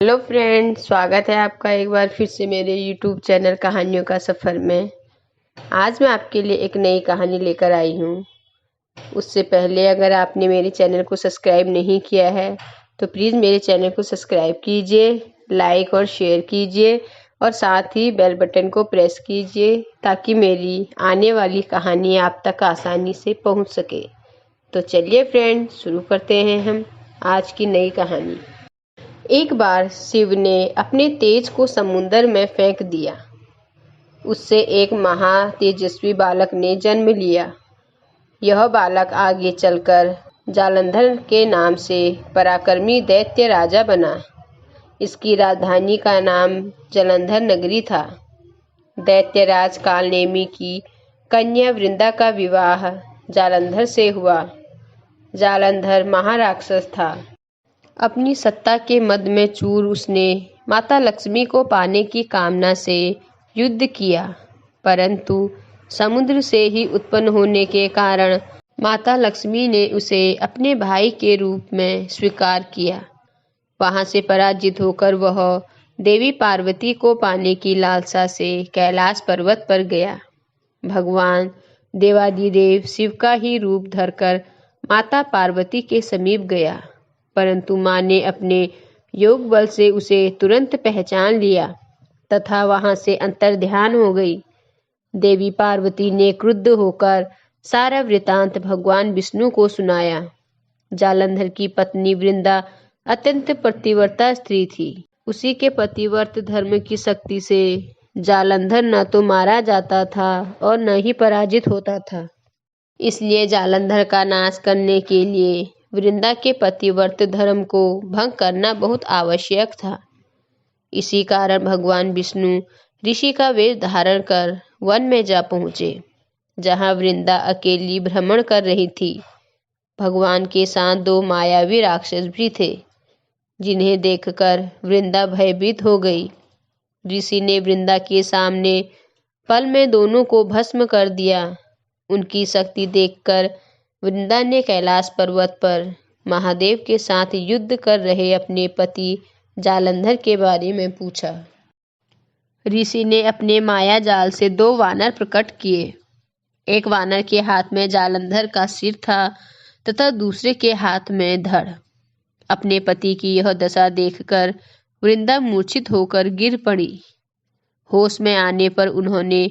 Hello friend, स्वागत है आपका एक बार फिर से मेरे यूट्यूब चैनल कहानियों का सफ़र में। आज मैं आपके लिए एक नई कहानी लेकर आई हूँ। उससे पहले अगर आपने मेरे चैनल को सब्सक्राइब नहीं किया है तो प्लीज़ मेरे चैनल को सब्सक्राइब कीजिए, लाइक और शेयर कीजिए और साथ ही बेल बटन को प्रेस कीजिए ताकि मेरी आने वाली कहानी आप तक आसानी से पहुँच सके। तो चलिए फ्रेंड, शुरू करते हैं हम आज की नई कहानी। एक बार शिव ने अपने तेज को समुद्र में फेंक दिया। उससे एक महा तेजस्वी बालक ने जन्म लिया। यह बालक आगे चलकर जालंधर के नाम से पराक्रमी दैत्य राजा बना। इसकी राजधानी का नाम जालंधर नगरी था। दैत्यराज कालनेमी की कन्या वृंदा का विवाह जालंधर से हुआ। जालंधर महाराक्षस था। अपनी सत्ता के मद में चूर उसने माता लक्ष्मी को पाने की कामना से युद्ध किया, परंतु समुद्र से ही उत्पन्न होने के कारण माता लक्ष्मी ने उसे अपने भाई के रूप में स्वीकार किया। वहां से पराजित होकर वह देवी पार्वती को पाने की लालसा से कैलाश पर्वत पर गया। भगवान देवादिदेव शिव का ही रूप धरकर माता पार्वती के समीप गया, परंतु माँ ने अपने योग बल से उसे तुरंत पहचान लिया तथा वहां से अंतर्ध्यान हो गई। देवी पार्वती ने क्रुद्ध होकर सारा वृतांत भगवान विष्णु को सुनाया। जालंधर की पत्नी वृंदा अत्यंत पतिव्रता स्त्री थी। उसी के पतिव्रत धर्म की शक्ति से जालंधर न तो मारा जाता था और न ही पराजित होता था। इसलिए जालंधर का नाश करने के लिए वृंदा के पतिव्रत धर्म को भंग करना बहुत आवश्यक था। इसी कारण भगवान विष्णु ऋषि का वेश धारण कर वन में जा पहुंचे, जहां वृंदा अकेली भ्रमण कर रही थी। भगवान के साथ दो मायावी राक्षस भी थे, जिन्हें देखकर वृंदा भयभीत हो गई। ऋषि ने वृंदा के सामने पल में दोनों को भस्म कर दिया। उनकी शक्ति देखकर वृंदा ने कैलाश पर्वत पर महादेव के साथ युद्ध कर रहे अपने पति जालंधर के बारे में पूछा। ऋषि ने अपने माया जाल से दो वानर प्रकट किए। एक वानर के हाथ में जालंधर का सिर था तथा दूसरे के हाथ में धड़। अपने पति की यह दशा देखकर वृंदा मूर्छित होकर गिर पड़ी। होश में आने पर उन्होंने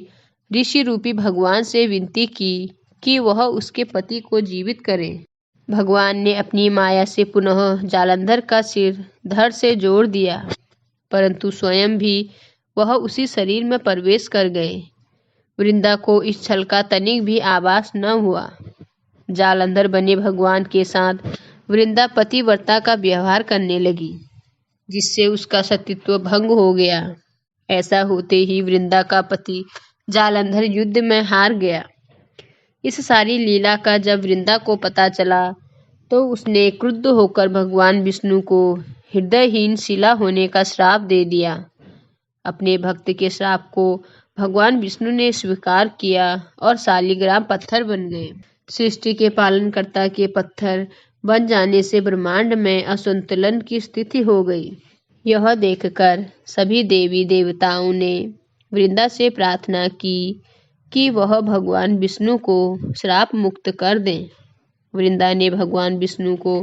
ऋषि रूपी भगवान से विनती की कि वह उसके पति को जीवित करें। भगवान ने अपनी माया से पुनः जालंधर का सिर धड़ से जोड़ दिया, परंतु स्वयं भी वह उसी शरीर में प्रवेश कर गए। वृंदा को इस छल का तनिक भी आभास न हुआ। जालंधर बने भगवान के साथ वृंदा पतिव्रता का व्यवहार करने लगी, जिससे उसका सतीत्व भंग हो गया। ऐसा होते ही वृंदा का पति जालंधर युद्ध में हार गया। इस सारी लीला का जब वृंदा को पता चला तो उसने क्रुद्ध होकर भगवान विष्णु को हृदयहीन शिला होने का श्राप दे दिया। अपने भक्त के श्राप को भगवान विष्णु ने स्वीकार किया और शालिग्राम पत्थर बन गए। सृष्टि के पालनकर्ता के पत्थर बन जाने से ब्रह्मांड में असंतुलन की स्थिति हो गई। यह देखकर सभी देवी देवताओं ने वृंदा से प्रार्थना की कि वह भगवान विष्णु को श्राप मुक्त कर दें। वृंदा ने भगवान विष्णु को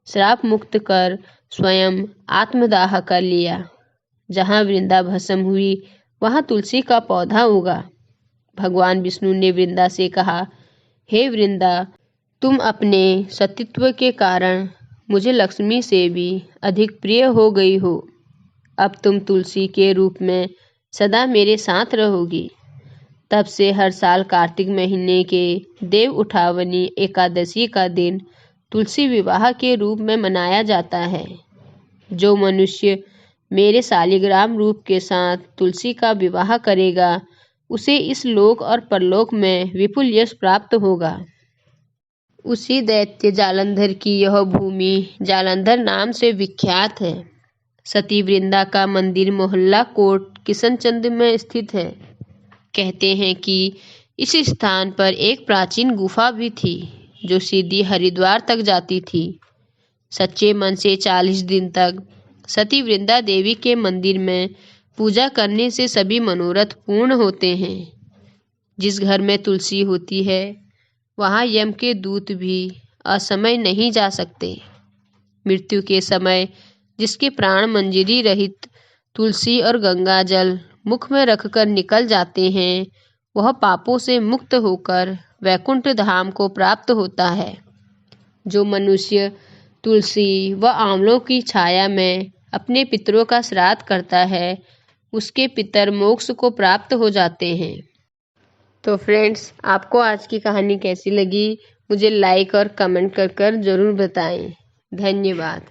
श्राप मुक्त कर स्वयं आत्मदाह कर लिया। जहाँ वृंदा भस्म हुई वहाँ तुलसी का पौधा उगा। भगवान विष्णु ने वृंदा से कहा, हे वृंदा, तुम अपने सतीत्व के कारण मुझे लक्ष्मी से भी अधिक प्रिय हो गई हो। अब तुम तुलसी के रूप में सदा मेरे साथ रहोगी। तब से हर साल कार्तिक महीने के देव उठावनी एकादशी का दिन तुलसी विवाह के रूप में मनाया जाता है। जो मनुष्य मेरे शालिग्राम रूप के साथ तुलसी का विवाह करेगा, उसे इस लोक और परलोक में विपुल यश प्राप्त होगा। उसी दैत्य जालंधर की यह भूमि जालंधर नाम से विख्यात है। सती वृंदा का मंदिर मोहल्ला कोट किशनचंद में स्थित है। कहते हैं कि इस स्थान पर एक प्राचीन गुफा भी थी जो सीधी हरिद्वार तक जाती थी। सच्चे मन से 40 दिन तक सती वृंदा देवी के मंदिर में पूजा करने से सभी मनोरथ पूर्ण होते हैं। जिस घर में तुलसी होती है वहाँ यम के दूत भी असमय नहीं जा सकते। मृत्यु के समय जिसके प्राण मंजरी रहित तुलसी और गंगा जल मुख में रखकर निकल जाते हैं, वह पापों से मुक्त होकर वैकुंठ धाम को प्राप्त होता है। जो मनुष्य तुलसी व आंवलों की छाया में अपने पितरों का श्राद्ध करता है, उसके पितर मोक्ष को प्राप्त हो जाते हैं। तो फ्रेंड्स, आपको आज की कहानी कैसी लगी मुझे लाइक और कमेंट कर ज़रूर बताएं। धन्यवाद।